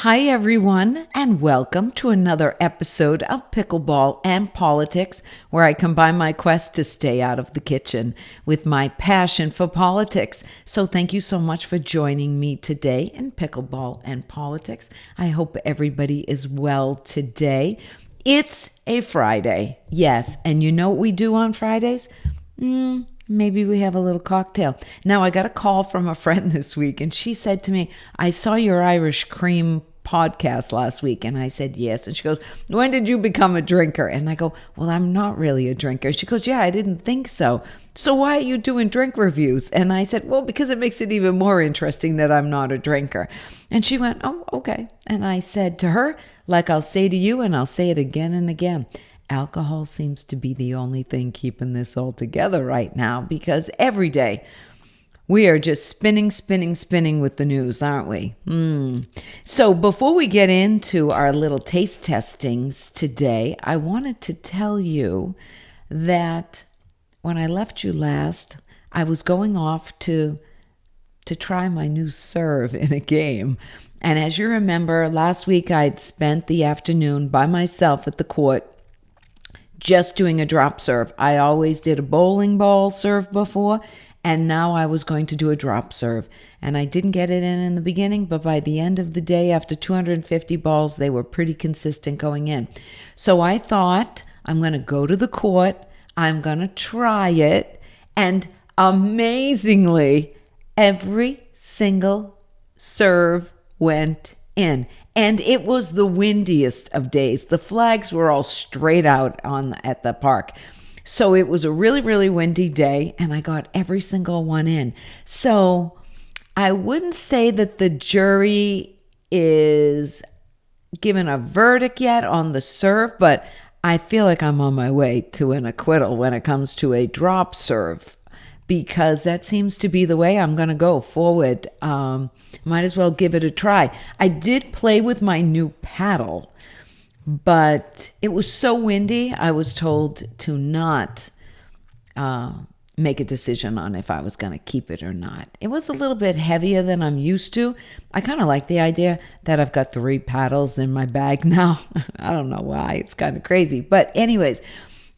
Hi, everyone, and welcome to another episode of Pickleball and Politics, where I combine my quest to stay out of the kitchen with my passion for politics. So thank you so much for joining me today in Pickleball and Politics. I hope everybody is well today. It's a Friday, yes, and you know what we do on Fridays? Maybe we have a little cocktail. Now, I got a call from a friend this week, and she said to me, I saw your Irish cream podcast last week. And I said, yes. And she goes, when did you become a drinker? And I go, well, I'm not really a drinker. She goes, yeah, I didn't think so. So why are you doing drink reviews? And I said, well, because it makes it even more interesting that I'm not a drinker. And she went, oh, okay. And I said to her, like I'll say to you, and I'll say it again and again, alcohol seems to be the only thing keeping this all together right now, because every day we are just spinning with the news, aren't we? So before we get into our little taste testings today, I wanted to tell you that when I left you last, I was going off to try my new serve in a game. And as you remember, last week I'd spent the afternoon by myself at the court just doing a drop serve. I always did a bowling ball serve before, and now I was going to do a drop serve. And I didn't get it in the beginning, but by the end of the day, after 250 balls, they were pretty consistent going in. So I thought, I'm going to go to the court, I'm going to try it, and amazingly, every single serve went in. And it was the windiest of days. The flags were all straight out at the park. So it was a really, really windy day, and I got every single one in. So I wouldn't say that the jury is given a verdict yet on the serve, but I feel like I'm on my way to an acquittal when it comes to a drop serve, because that seems to be the way I'm going to go forward. Might as well give it a try. I did play with my new paddle, but it was so windy, I was told to not make a decision on if I was going to keep it or not. It was a little bit heavier than I'm used to. I kind of like the idea that I've got 3 paddles in my bag now. I don't know why. It's kind of crazy. But anyways,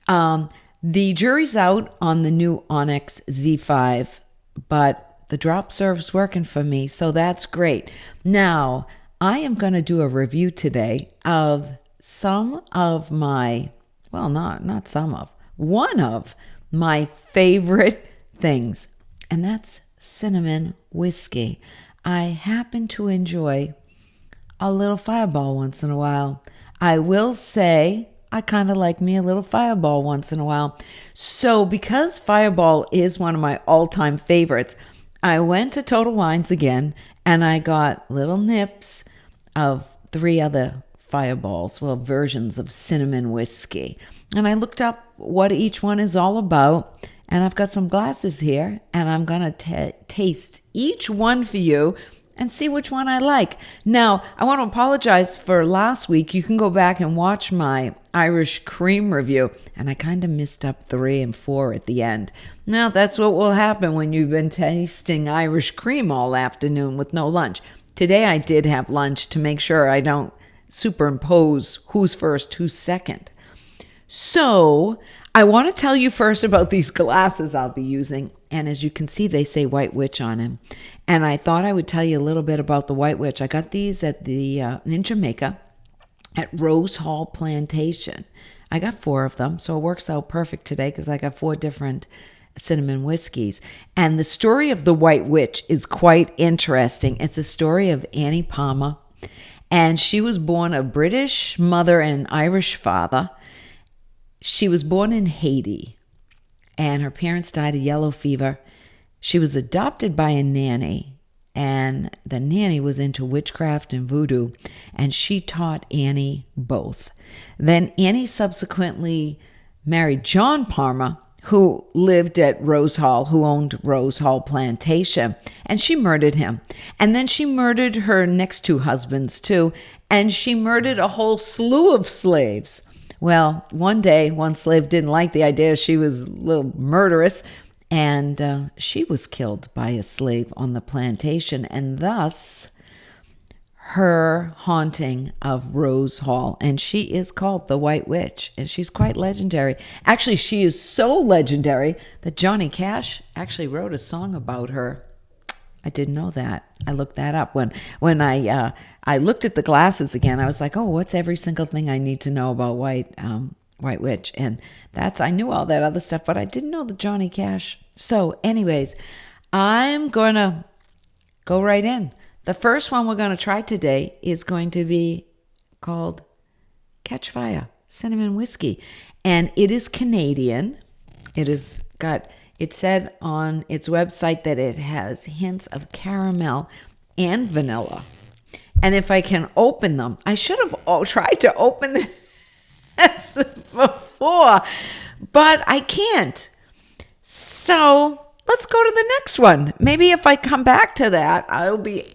the jury's out on the new Onyx Z5, but the drop serve's working for me, so that's great. Now, I am going to do a review today of some of my, well, not some of, one of my favorite things, and that's cinnamon whiskey. I happen to enjoy a little Fireball once in a while. I will say I kind of like me a little Fireball once in a while. So because Fireball is one of my all-time favorites, I went to Total Wines again, and I got little nips of 3 other Fireballs, well, versions of cinnamon whiskey. And I looked up what each one is all about, and I've got some glasses here, and I'm going to taste each one for you and see which one I like. Now, I want to apologize for last week. You can go back and watch my Irish cream review, and I kind of missed up 3 and 4 at the end. Now, that's what will happen when you've been tasting Irish cream all afternoon with no lunch. Today, I did have lunch to make sure I don't superimpose who's first, who's second. So, I want to tell you first about these glasses I'll be using. And as you can see, they say White Witch on them. And I thought I would tell you a little bit about the White Witch. I got these at in Jamaica at Rose Hall Plantation. I got 4 of them, so it works out perfect today because I got 4 different cinnamon whiskeys. And the story of the White Witch is quite interesting. It's a story of Annie Palmer. And she was born a British mother and Irish father. She was born in Haiti, and her parents died of yellow fever. She was adopted by a nanny, and the nanny was into witchcraft and voodoo, and she taught Annie both. Then Annie subsequently married John Palmer, who lived at Rose Hall, who owned Rose Hall Plantation, and she murdered him. And then she murdered her next 2 husbands too, and she murdered a whole slew of slaves. Well, one day, one slave didn't like the idea. She was a little murderous, and she was killed by a slave on the plantation, and thus her haunting of Rose Hall, and she is called the White Witch, and she's quite legendary. Actually, she is so legendary that Johnny Cash actually wrote a song about her. I didn't know that. I looked that up when I looked at the glasses again. I was like, oh, what's every single thing I need to know about White Witch? And I knew all that other stuff, but I didn't know the Johnny Cash. So, anyways, I'm gonna go right in. The first one we're going to try today is going to be called Catch Fire Cinnamon Whiskey. And it is Canadian. It said on its website that it has hints of caramel and vanilla. And if I can open them, I should have tried to open this before, but I can't. So let's go to the next one. Maybe if I come back to that, I'll be...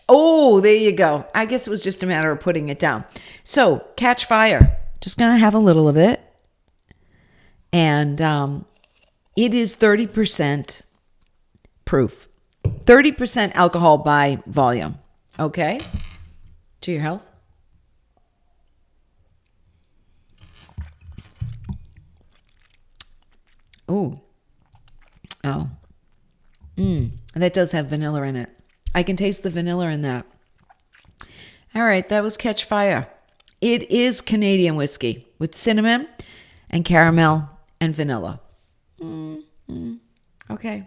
Oh, there you go. I guess it was just a matter of putting it down. So, Catch Fire. Just going to have a little of it. And it is 30% proof. 30% alcohol by volume. Okay? To your health. Ooh. Oh. That does have vanilla in it. I can taste the vanilla in that. All right, that was Catch Fire. It is Canadian whiskey with cinnamon and caramel and vanilla. Okay.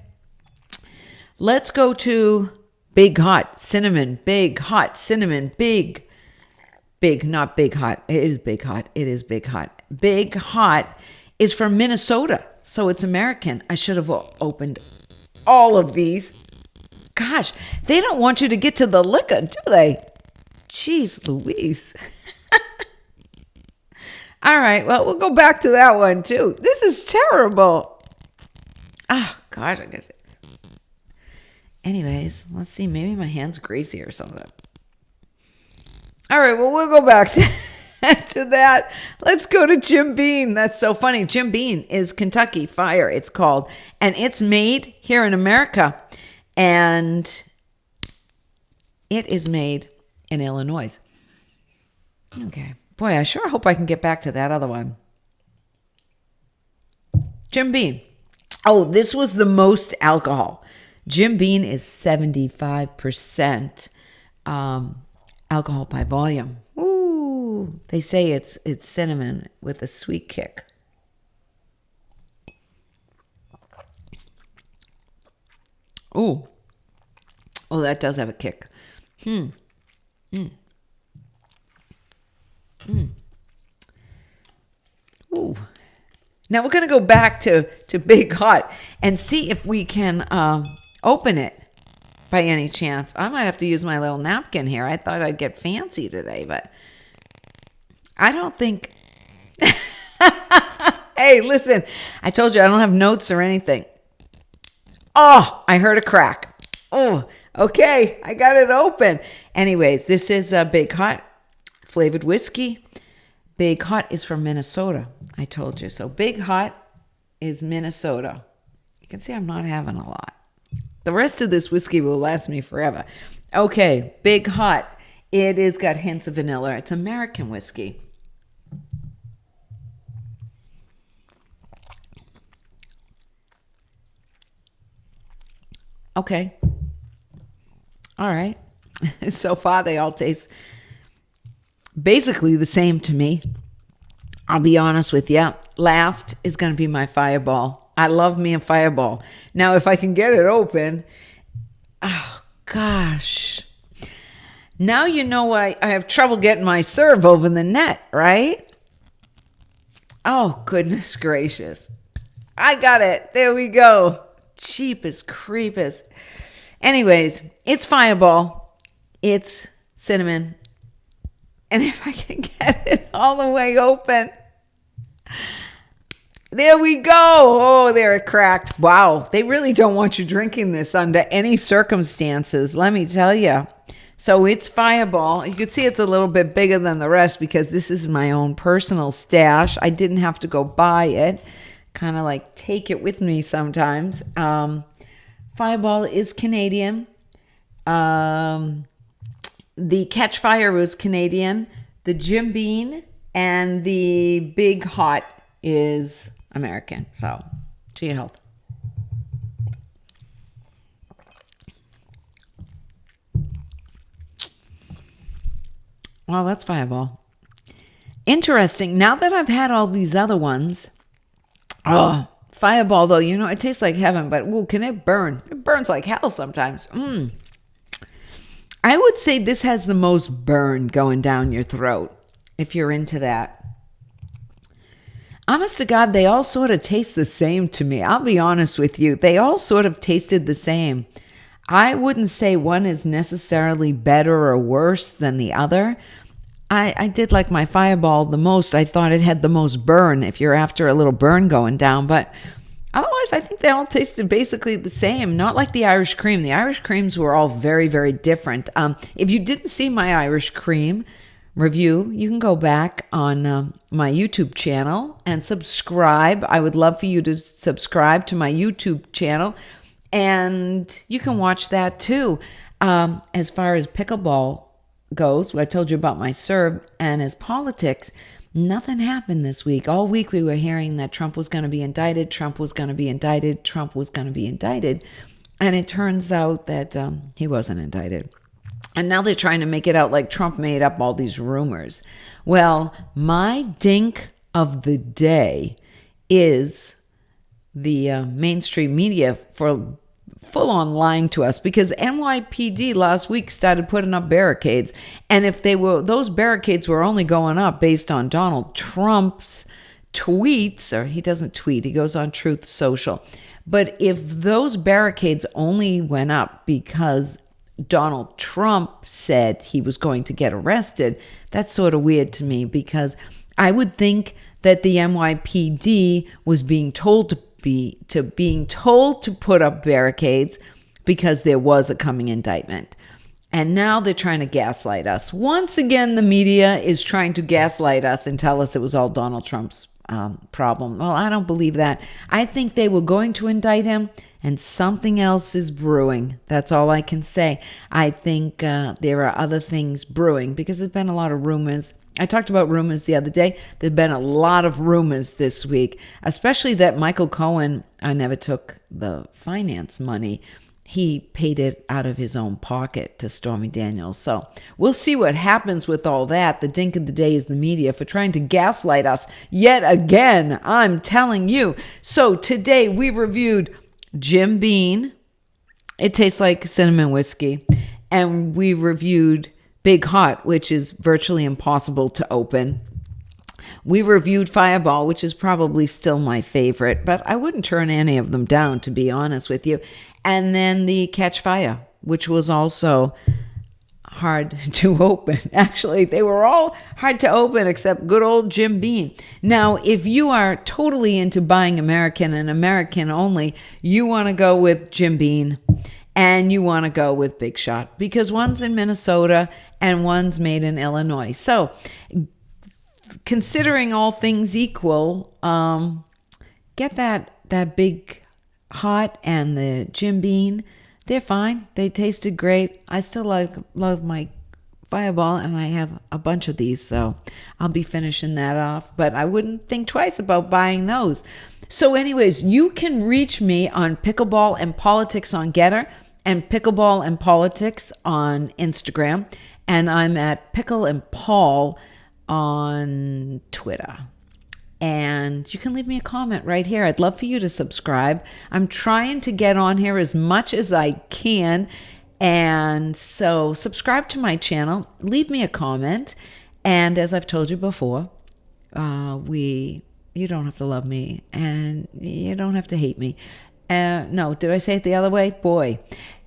Let's go to Big Hot Cinnamon. Big Hot Cinnamon. Big, not Big Hot. It is Big Hot. It is Big Hot. Big Hot is from Minnesota, so it's American. I should have opened all of these. Gosh, they don't want you to get to the liquor, do they? Jeez Louise. All right, well, we'll go back to that one, too. This is terrible. Oh, gosh, I guess. Anyways, let's see. Maybe my hand's greasy or something. All right, well, we'll go back to that. Let's go to Jim Beam. That's so funny. Jim Beam is Kentucky Fire, it's called. And it's made here in America. And it is made in Illinois. Okay. Boy, I sure hope I can get back to that other one. Jim Beam. Oh, this was the most alcohol. Jim Beam is 75% alcohol by volume. Ooh, they say it's cinnamon with a sweet kick. Ooh. Oh, that does have a kick. Ooh. Now we're going to go back to Big Hot and see if we can open it by any chance. I might have to use my little napkin here. I thought I'd get fancy today, but I don't think... Hey, listen, I told you I don't have notes or anything. Oh, I heard a crack. Oh, okay, I got it open. Anyways, this is a Big Hot flavored whiskey. Big Hot is from Minnesota, I told you. So Big Hot is Minnesota. You can see I'm not having a lot. The rest of this whiskey will last me forever. Okay, Big Hot. It has got hints of vanilla. It's American whiskey. Okay. All right. So far, they all taste basically the same to me. I'll be honest with you. Last is going to be my Fireball. I love me a Fireball. Now, if I can get it open, oh, gosh. Now you know why I have trouble getting my serve over the net, right? Oh, goodness gracious. I got it. There we go. Cheap as creepers. Anyways, it's Fireball. It's cinnamon. And if I can get it all the way open. There we go. Oh, there it cracked. Wow. They really don't want you drinking this under any circumstances, let me tell you. So it's Fireball. You can see it's a little bit bigger than the rest because this is my own personal stash. I didn't have to go buy it. Kind of like take it with me sometimes. Fireball is Canadian. The Catch Fire was Canadian. The Jim Beam and the Big Hot is American. So, to your health. Well, that's Fireball. Interesting. Now that I've had all these other ones, Fireball, though, it tastes like heaven, but can it burn? It burns like hell sometimes. I would say this has the most burn going down your throat, if you're into that. Honest to God, they all sort of taste the same to me. I'll be honest with you. They all sort of tasted the same. I wouldn't say one is necessarily better or worse than the other. I did like my Fireball the most. I thought it had the most burn if you're after a little burn going down. But otherwise, I think they all tasted basically the same. Not like the Irish Cream. The Irish Creams were all very, very different. If you didn't see my Irish Cream review, you can go back on my YouTube channel and subscribe. I would love for you to subscribe to my YouTube channel. And you can watch that too. As far as pickleball goes, I told you about my serve, and as politics, nothing happened this week. All week we were hearing that Trump was going to be indicted, Trump was going to be indicted, Trump was going to be indicted. And it turns out that he wasn't indicted. And now they're trying to make it out like Trump made up all these rumors. Well, my dink of the day is the mainstream media for full-on lying to us, because NYPD last week started putting up barricades. And if those barricades were only going up based on Donald Trump's tweets, or he doesn't tweet, he goes on Truth Social. But if those barricades only went up because Donald Trump said he was going to get arrested, that's sort of weird to me, because I would think that the NYPD was being told to put up barricades because there was a coming indictment. And now they're trying to gaslight us. Once again, the media is trying to gaslight us and tell us it was all Donald Trump's problem. Well, I don't believe that. I think they were going to indict him, and something else is brewing. That's all I can say. I think there are other things brewing, because there's been a lot of rumors. I talked about rumors the other day. There've been a lot of rumors this week, especially that Michael Cohen never took the finance money. He paid it out of his own pocket to Stormy Daniels. So we'll see what happens with all that. The dink of the day is the media for trying to gaslight us yet again. I'm telling you. So today we reviewed Jim Beam. It tastes like cinnamon whiskey. And we reviewed Big Hot, which is virtually impossible to open. We reviewed Fireball, which is probably still my favorite, but I wouldn't turn any of them down, to be honest with you. And then the Catch Fire, which was also hard to open. Actually, they were all hard to open except good old Jim Beam. Now, if you are totally into buying American and American only, you want to go with Jim Beam. And you want to go with Big Shot, because one's in Minnesota and one's made in Illinois. So considering all things equal, get that Big Hot and the Jim Beam. They're fine. They tasted great. I still love my Fireball, and I have a bunch of these, so I'll be finishing that off. But I wouldn't think twice about buying those. So anyways, you can reach me on Pickleball and Politics on Getter, and Pickleball and Politics on Instagram. And I'm at Pickle and Paul on Twitter. And you can leave me a comment right here. I'd love for you to subscribe. I'm trying to get on here as much as I can. And so subscribe to my channel. Leave me a comment. And as I've told you before, you don't have to love me and you don't have to hate me. No, did I say it the other way? Boy,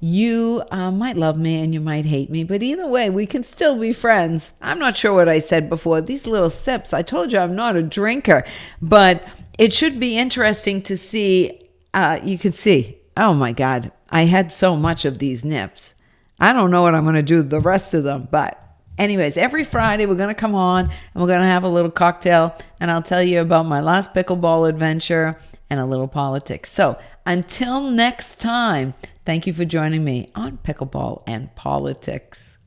you might love me and you might hate me, but either way, we can still be friends. I'm not sure what I said before. These little sips, I told you I'm not a drinker, but it should be interesting to see. You can see, oh my God, I had so much of these nips. I don't know what I'm going to do with the rest of them, but anyways, every Friday we're going to come on and we're going to have a little cocktail, and I'll tell you about my last pickleball adventure and a little politics. So until next time, thank you for joining me on Pickleball and Politics.